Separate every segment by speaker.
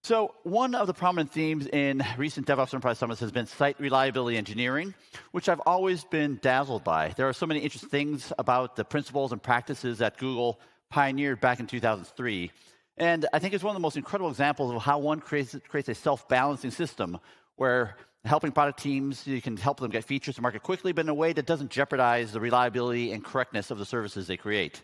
Speaker 1: So one of the prominent themes in recent DevOps Enterprise Summits has been site reliability engineering, which I've always been dazzled by. There are so many interesting things about the principles and practices that Google pioneered back in 2003. And I think it's one of the most incredible examples of how one creates a self-balancing system where helping product teams, you can help them get features to market quickly, but in a way that doesn't jeopardize the reliability and correctness of the services they create.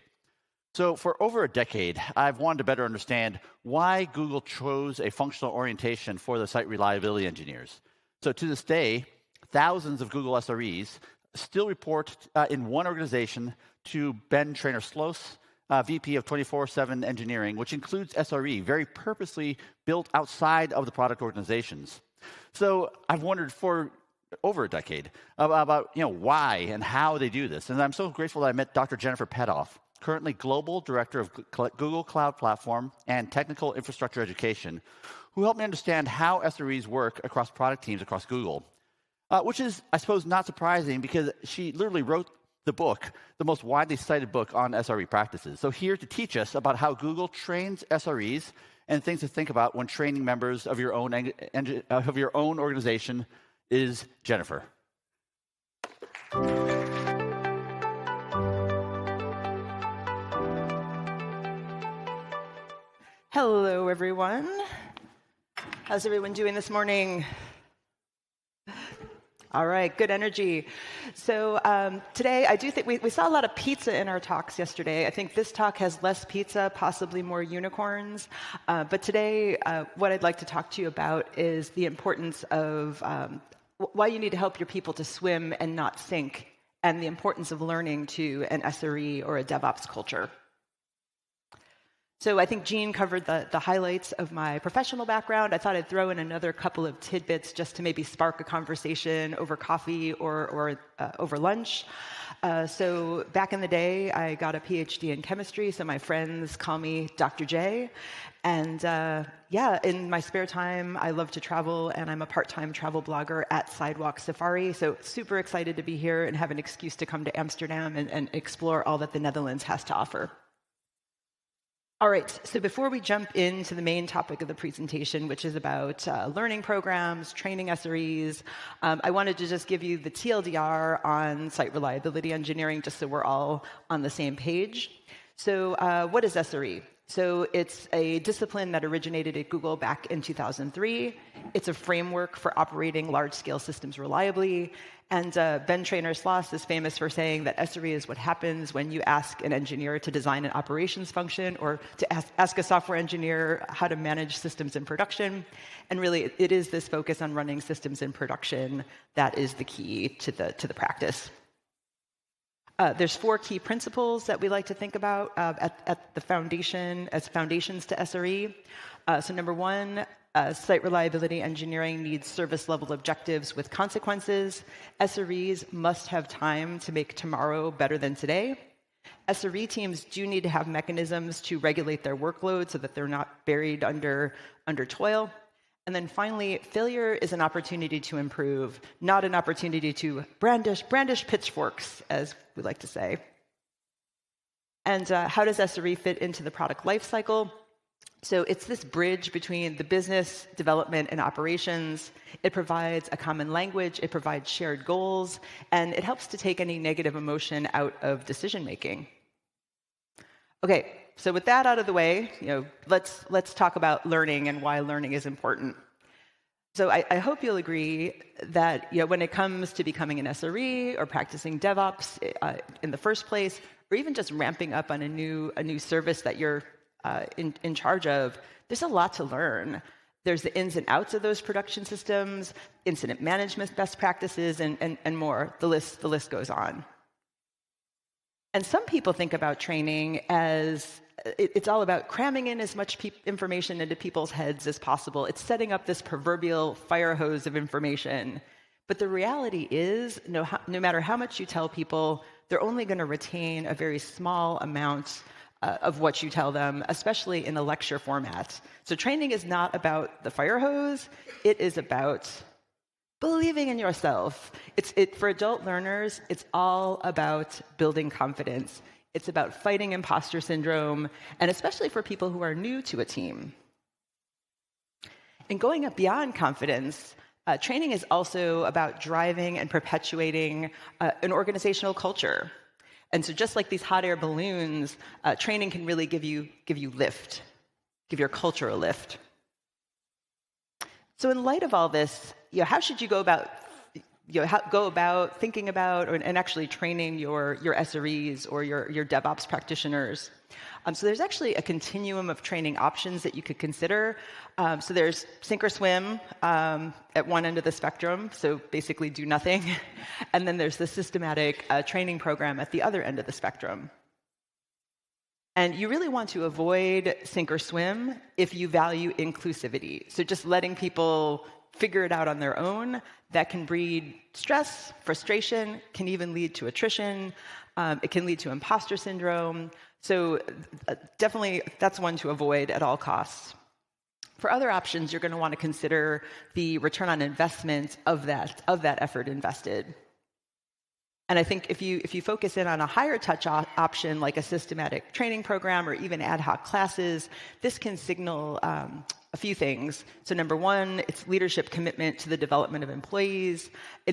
Speaker 1: So for over a decade, I've wanted to better understand why Google chose a functional orientation for the site reliability engineers. So to this day, thousands of Google SREs still report in one organization to Ben Trainer-Sloss, VP of 24/7 Engineering, which includes SRE, very purposely built outside of the product organizations. So I've wondered for over a decade about why and how they do this. And I'm so grateful that I met Dr. Jennifer Petoff, currently Global Director of Google Cloud Platform and Technical Infrastructure Education, who helped me understand how SREs work across product teams across Google, which is, I suppose, not surprising because she literally wrote the book, the most widely cited book on SRE practices. So here to teach us about how Google trains SREs and things to think about when training members of your own organization is Jennifer.
Speaker 2: Hello, everyone. How's everyone doing this morning? All right, good energy. So today, I do think we saw a lot of pizza in our talks yesterday. I think this talk has less pizza, possibly more unicorns. But today, what I'd like to talk to you about is the importance of why you need to help your people to swim and not sink, and the importance of learning to an SRE or a DevOps culture. So I think Jean covered the highlights of my professional background. I thought I'd throw in another couple of tidbits just to maybe spark a conversation over coffee or over lunch. So back in the day, I got a PhD in chemistry, so my friends call me Dr. J. And in my spare time, I love to travel, and I'm a part-time travel blogger at Sidewalk Safari. So super excited to be here and have an excuse to come to Amsterdam and explore all that the Netherlands has to offer. All right, so before we jump into the main topic of the presentation, which is about learning programs, training SREs, I wanted to just give you the TLDR on site reliability engineering, just so we're all on the same page. So what is SRE? So it's a discipline that originated at Google back in 2003. It's a framework for operating large-scale systems reliably. And Ben Trainer-Sloss is famous for saying that SRE is what happens when you ask an engineer to design an operations function or to ask a software engineer how to manage systems in production. And really, it is this focus on running systems in production that is the key to the practice. There's 4 key principles that we like to think about at the foundation, as foundations to SRE. So number 1, site reliability engineering needs service-level objectives with consequences. SREs must have time to make tomorrow better than today. SRE teams do need to have mechanisms to regulate their workload so that they're not buried under toil. And then finally, failure is an opportunity to improve, not an opportunity to brandish pitchforks, as we like to say. And how does SRE fit into the product lifecycle? So it's this bridge between the business, development, and operations. It provides a common language, it provides shared goals, and it helps to take any negative emotion out of decision-making. Okay, so with that out of the way, let's talk about learning and why learning is important. So I hope you'll agree that when it comes to becoming an SRE or practicing DevOps in the first place, or even just ramping up on a new service that you're in charge of, there's a lot to learn. There's the ins and outs of those production systems, incident management best practices, and more. The list goes on. And some people think about training as it's all about cramming in as much information into people's heads as possible. It's setting up this proverbial fire hose of information. But the reality is, no matter how much you tell people, they're only going to retain a very small amount of what you tell them, especially in a lecture format. So training is not about the fire hose. It is about believing in yourself. For adult learners, it's all about building confidence. It's about fighting imposter syndrome, and especially for people who are new to a team. And going up beyond confidence, training is also about driving and perpetuating an organizational culture. And so just like these hot air balloons, training can really give you lift, give your culture a lift. So in light of all this, how should you go about thinking about and actually training your SREs or your DevOps practitioners? So there's actually a continuum of training options that you could consider. So there's sink or swim at one end of the spectrum, so basically do nothing. And then there's the systematic training program at the other end of the spectrum. And you really want to avoid sink or swim if you value inclusivity. So just letting people figure it out on their own, that can breed stress, frustration, can even lead to attrition. It can lead to imposter syndrome. So definitely that's one to avoid at all costs. For other options, you're going to want to consider the return on investment of that effort invested. And I think if you focus in on a higher touch option like a systematic training program or even ad hoc classes, this can signal a few things. So number one, it's leadership commitment to the development of employees. It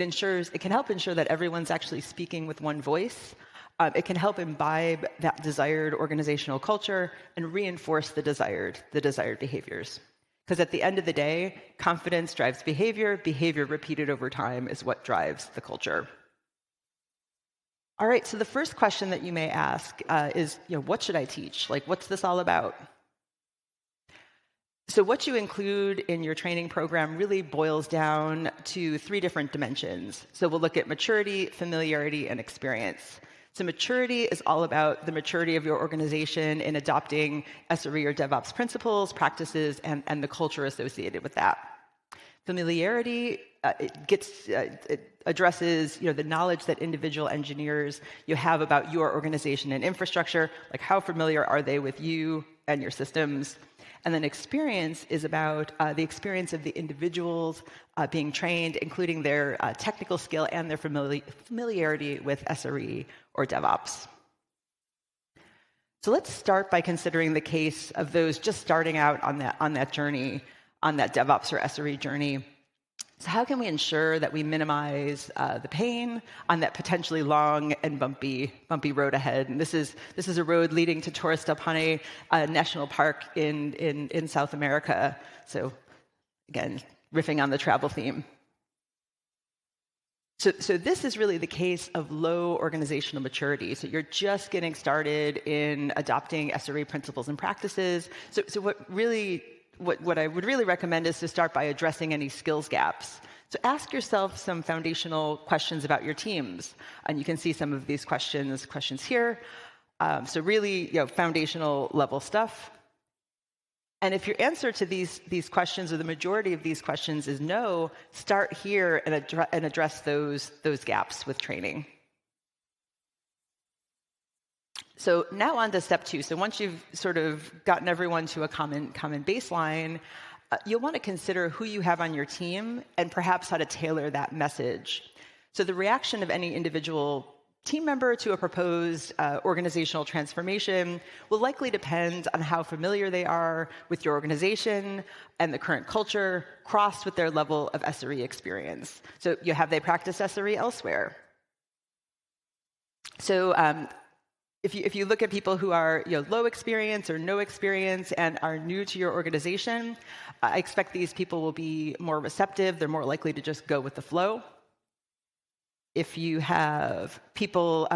Speaker 2: can help ensure that everyone's actually speaking with one voice. It can help imbibe that desired organizational culture and reinforce the desired behaviors. Because at the end of the day, confidence drives behavior. Behavior repeated over time is what drives the culture. All right, so the first question that you may ask is, what should I teach? Like, what's this all about? So what you include in your training program really boils down to 3 different dimensions. So we'll look at maturity, familiarity, and experience. So maturity is all about the maturity of your organization in adopting SRE or DevOps principles, practices, and the culture associated with that. Familiarity it addresses the knowledge that individual engineers have about your organization and infrastructure, like how familiar are they with you and your systems. And then experience is about the experience of the individuals being trained, including their technical skill and their familiarity with SRE or DevOps. So let's start by considering the case of those just starting out on that journey, on that DevOps or SRE journey. So how can we ensure that we minimize the pain on that potentially long and bumpy road ahead? And this is a road leading to Torres del Paine National Park in South America. So again, riffing on the travel theme. So this is really the case of low organizational maturity. So you're just getting started in adopting SRE principles and practices. So what I would really recommend is to start by addressing any skills gaps. So ask yourself some foundational questions about your teams. And you can see some of these questions here. So really, foundational level stuff. And if your answer to these questions, or the majority of these questions, is no, start here and address those gaps with training. So now on to step 2. So once you've sort of gotten everyone to a common baseline, you'll want to consider who you have on your team and perhaps how to tailor that message. So the reaction of any individual team member to a proposed organizational transformation will likely depend on how familiar they are with your organization and the current culture, crossed with their level of SRE experience. So have they practiced SRE elsewhere? So if you look at people who are low experience or no experience and are new to your organization, I expect these people will be more receptive. They're more likely to just go with the flow. If you have people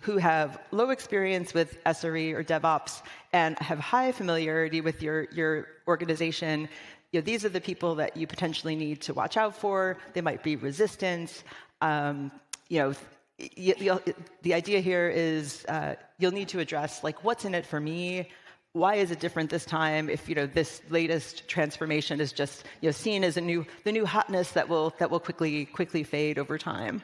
Speaker 2: who have low experience with SRE or DevOps and have high familiarity with your organization, these are the people that you potentially need to watch out for. They might be resistant. The idea here is you'll need to address what's in it for me. Why is it different this time? If this latest transformation is just seen as the new hotness that will quickly fade over time.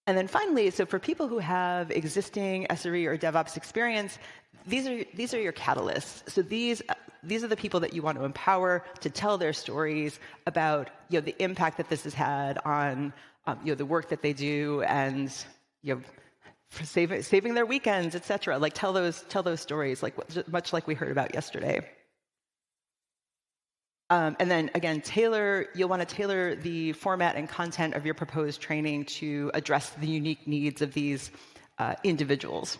Speaker 2: And then finally, so for people who have existing SRE or DevOps experience, these are your catalysts. So these are the people that you want to empower to tell their stories about the impact that this has had on the work that they do, and for saving their weekends, etc. Tell those stories, much like we heard about yesterday. And then again, you'll want to tailor the format and content of your proposed training to address the unique needs of these individuals.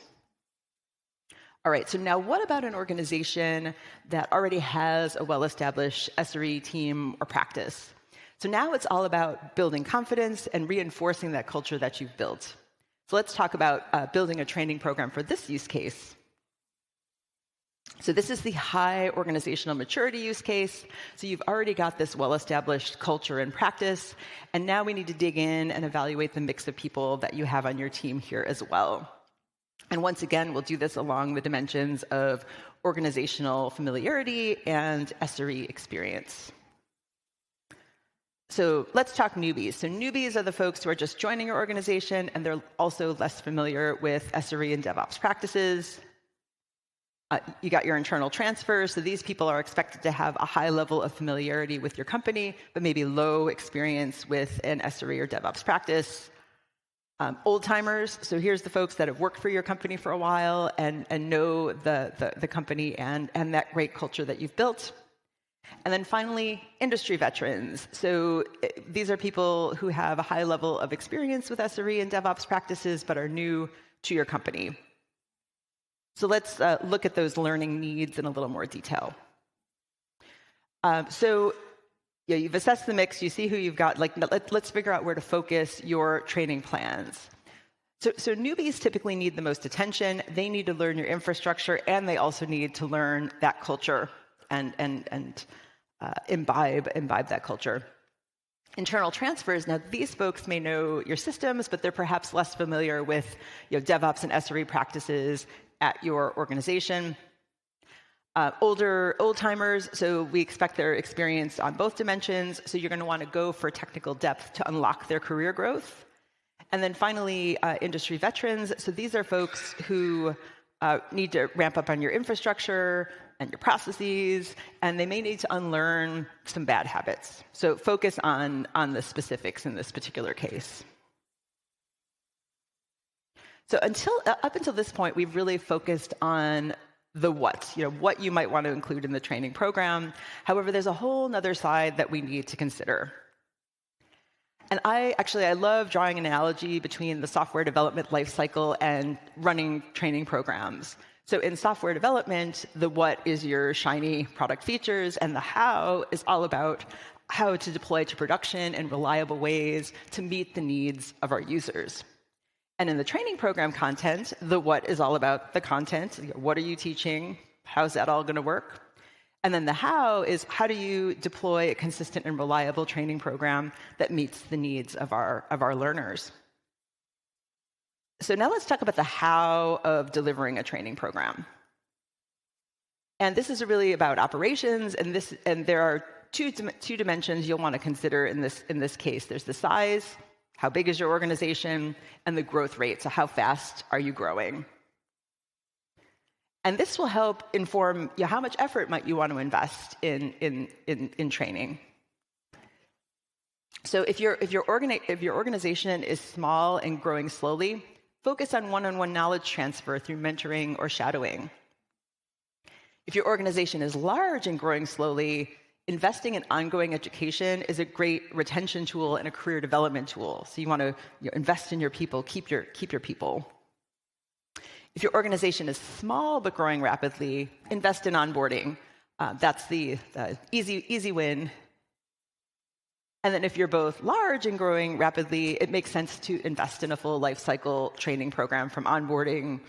Speaker 2: All right, so now what about an organization that already has a well-established SRE team or practice? So now it's all about building confidence and reinforcing that culture that you've built. So let's talk about building a training program for this use case. So this is the high organizational maturity use case. So you've already got this well-established culture and practice, and now we need to dig in and evaluate the mix of people that you have on your team here as well. And once again, we'll do this along the dimensions of organizational familiarity and SRE experience. So let's talk newbies. So newbies are the folks who are just joining your organization, and they're also less familiar with SRE and DevOps practices. You got your internal transfers, so these people are expected to have a high level of familiarity with your company, but maybe low experience with an SRE or DevOps practice. Old timers, so here's the folks that have worked for your company for a while and know the company and that great culture that you've built. And then finally, industry veterans. So these are people who have a high level of experience with SRE and DevOps practices, but are new to your company. So let's look at those learning needs in a little more detail. You've assessed the mix, you see who you've got. Let's figure out where to focus your training plans. So newbies typically need the most attention. They need to learn your infrastructure, and they also need to learn that culture and imbibe that culture. Internal transfers, now these folks may know your systems, but they're perhaps less familiar with DevOps and SRE practices at your organization. Old-timers, so we expect their experience on both dimensions, so you're going to want to go for technical depth to unlock their career growth. And then finally, industry veterans, so these are folks who need to ramp up on your infrastructure and your processes, and they may need to unlearn some bad habits. So focus on the specifics in this particular case. So up until this point, we've really focused on the what you might want to include in the training program. However, there's a whole other side that we need to consider. And I love drawing an analogy between the software development lifecycle and running training programs. So in software development, the what is your shiny product features, and the how is all about how to deploy to production in reliable ways to meet the needs of our users. And in the training program content, the what is all about the content. What are you teaching? How's that all going to work? And then the how is how do you deploy a consistent and reliable training program that meets the needs of our learners? So now let's talk about the how of delivering a training program. And this is really about operations, and there are two dimensions you'll want to consider in this case. There's the size, how big is your organization, and the growth rate, so how fast are you growing? And this will help inform how much effort might you want to invest in training. So if your organization is small and growing slowly, focus on one-on-one knowledge transfer through mentoring or shadowing. If your organization is large and growing slowly, investing in ongoing education is a great retention tool and a career development tool. So you want to invest in your people, keep your people. If your organization is small but growing rapidly, invest in onboarding. That's the easy win. And then if you're both large and growing rapidly, it makes sense to invest in a full life cycle training program from onboarding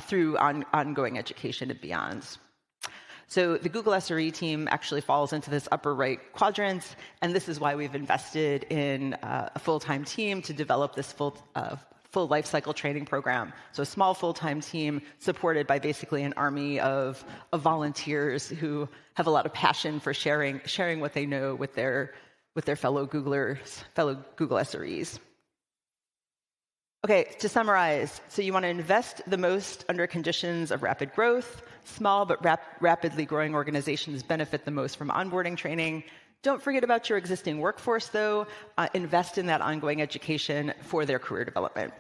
Speaker 2: through ongoing education and beyond. So the Google SRE team actually falls into this upper right quadrant, and this is why we've invested in a full-time team to develop this full lifecycle training program. So a small full-time team supported by basically an army of volunteers who have a lot of passion for sharing what they know with their fellow Google SREs. Okay, to summarize, so you want to invest the most under conditions of rapid growth. Small but rapidly growing organizations benefit the most from onboarding training. Don't forget about your existing workforce, though. Invest in that ongoing education for their career development.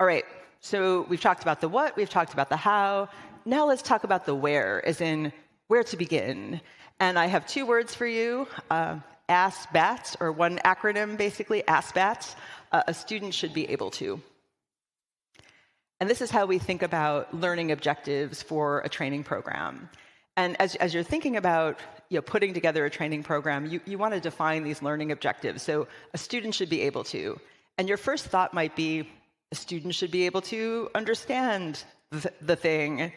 Speaker 2: All right, so we've talked about the what, we've talked about the how. Now let's talk about the where, as in where to begin. And I have 2 words for you, ASBAT, or one acronym basically, ASBAT. A student should be able to. And this is how we think about learning objectives for a training program. And as you're thinking about putting together a training program, you want to define these learning objectives. So a student should be able to. And your first thought might be, a student should be able to understand the thing.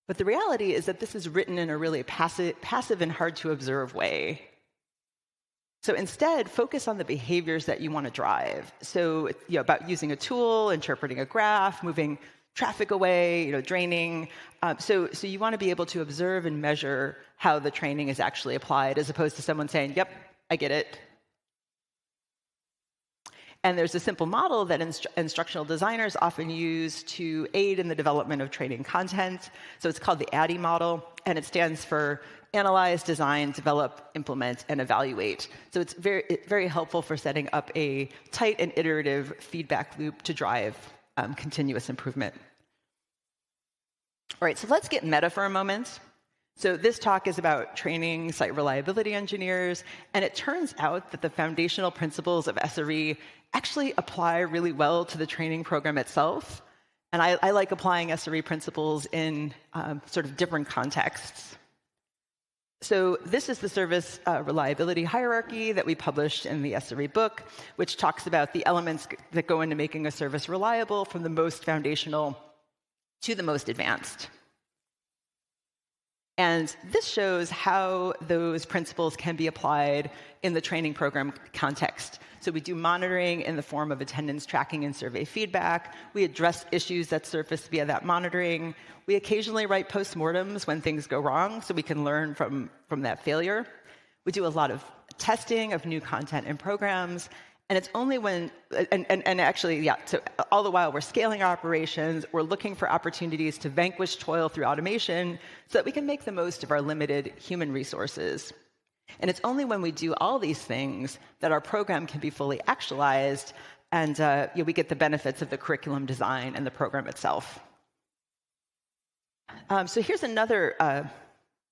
Speaker 2: But the reality is that this is written in a really passive and hard to observe way. So instead, focus on the behaviors that you want to drive. So about using a tool, interpreting a graph, moving traffic away, draining. So you want to be able to observe and measure how the training is actually applied, as opposed to someone saying, yep, I get it. And there's a simple model that instructional designers often use to aid in the development of training content. So it's called the ADDIE model, and it stands for Analyze, Design, Develop, Implement, and Evaluate. So it's very helpful for setting up a tight and iterative feedback loop to drive continuous improvement. All right, so let's get meta for a moment. So this talk is about training site reliability engineers, and it turns out that the foundational principles of SRE actually apply really well to the training program itself. And I like applying SRE principles in sort of different contexts. So this is the service reliability hierarchy that we published in the SRE book, which talks about the elements that go into making a service reliable, from the most foundational to the most advanced. And this shows how those principles can be applied in the training program context. So we do monitoring in the form of attendance tracking and survey feedback. We address issues that surface via that monitoring. We occasionally write postmortems when things go wrong, so we can learn from that failure. We do a lot of testing of new content and programs. And it's only when, so all the while we're scaling our operations, we're looking for opportunities to vanquish toil through automation so that we can make the most of our limited human resources. And it's only when we do all these things that our program can be fully actualized and we get the benefits of the curriculum design and the program itself. So here's another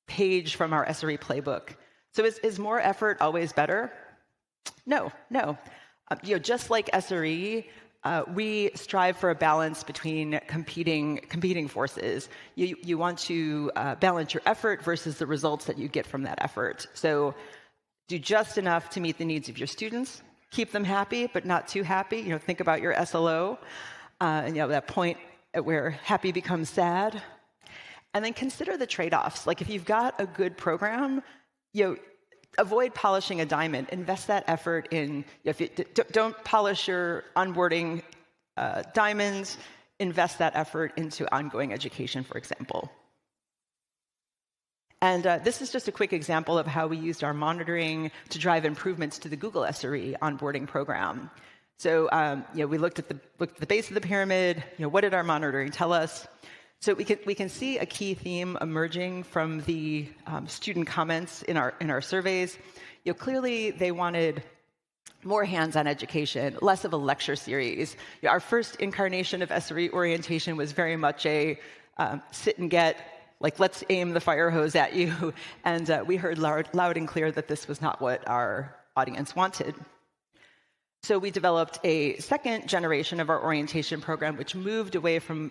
Speaker 2: page from our SRE playbook. So is more effort always better? No. Just like SRE, we strive for a balance between competing forces. You want to balance your effort versus the results that you get from that effort. So do just enough to meet the needs of your students, keep them happy, but not too happy. Think about your SLO, and that point at where happy becomes sad. And then consider the trade-offs. Like if you've got a good program, avoid polishing a diamond. Invest that effort in, don't polish your onboarding diamonds. Invest that effort into ongoing education, for example. And this is just a quick example of how we used our monitoring to drive improvements to the Google SRE onboarding program. So we looked at the base of the pyramid. What did our monitoring tell us? So we can see a key theme emerging from the student comments in our surveys. Clearly they wanted more hands-on education, less of a lecture series. Our first incarnation of SRE orientation was very much a sit and get, like let's aim the fire hose at you. And we heard loud and clear that this was not what our audience wanted. So we developed a second generation of our orientation program, which moved away from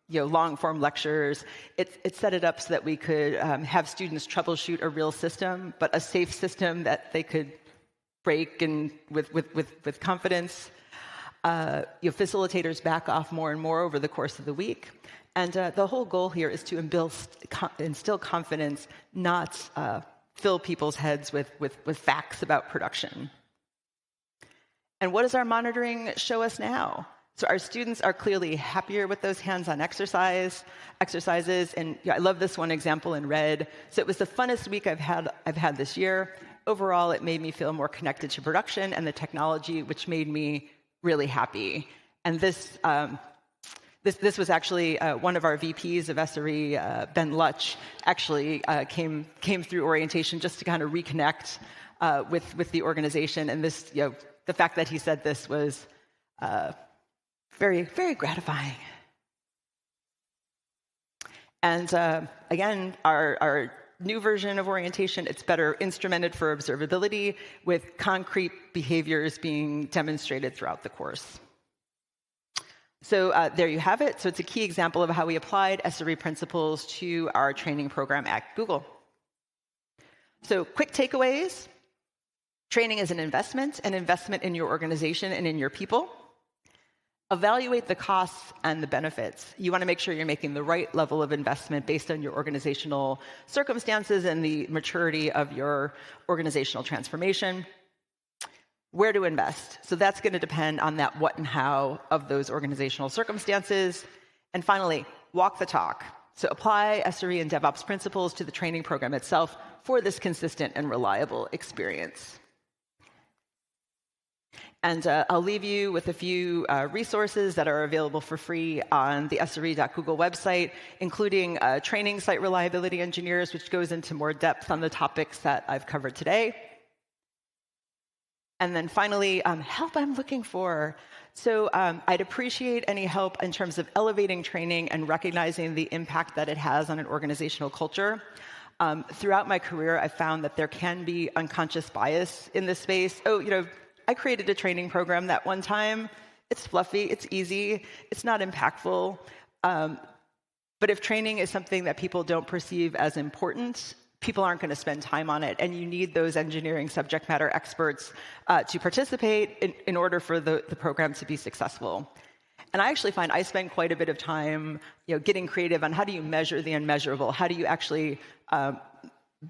Speaker 2: long-form lectures. It set it up so that we could have students troubleshoot a real system, but a safe system that they could break and with confidence. Facilitators back off more and more over the course of the week. And the whole goal here is to instill confidence, not fill people's heads with facts about production. And what does our monitoring show us now? So our students are clearly happier with those hands-on exercises. And I love this one example in red. So it was the funnest week I've had this year. Overall, it made me feel more connected to production and the technology, which made me really happy. And this was actually one of our VPs of SRE, Ben Lutch, actually came through orientation just to kind of reconnect with the organization. And this, the fact that he said this was very, very gratifying. And again, our new version of orientation. It's better instrumented for observability, with concrete behaviors being demonstrated throughout the course. So there you have it. So it's a key example of how we applied SRE principles to our training program at Google. So quick takeaways. Training is an investment in your organization and in your people. Evaluate the costs and the benefits. You want to make sure you're making the right level of investment based on your organizational circumstances and the maturity of your organizational transformation. Where to invest? So that's going to depend on that what and how of those organizational circumstances. And finally, walk the talk. So apply SRE and DevOps principles to the training program itself for this consistent and reliable experience. And I'll leave you with a few resources that are available for free on the SRE.Google website, including training site reliability engineers, which goes into more depth on the topics that I've covered today. And then finally, help I'm looking for. So I'd appreciate any help in terms of elevating training and recognizing the impact that it has on an organizational culture. Throughout my career, I've found that there can be unconscious bias in this space. I created a training program that one time. It's fluffy, it's easy, it's not impactful. But if training is something that people don't perceive as important, people aren't going to spend time on it. And you need those engineering subject matter experts to participate in order for the program to be successful. And I actually find I spend quite a bit of time getting creative on how do you measure the unmeasurable? How do you actually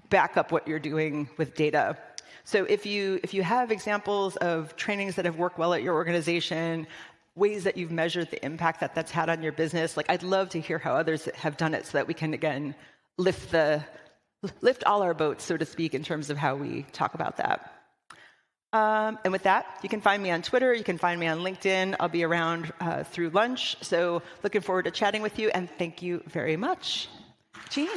Speaker 2: back up what you're doing with data? So if you have examples of trainings that have worked well at your organization, ways that you've measured the impact that that's had on your business, I'd love to hear how others have done it so that we can, again, lift all our boats, so to speak, in terms of how we talk about that. And with that, you can find me on Twitter. You can find me on LinkedIn. I'll be around through lunch. So looking forward to chatting with you, and thank you very much. Gene.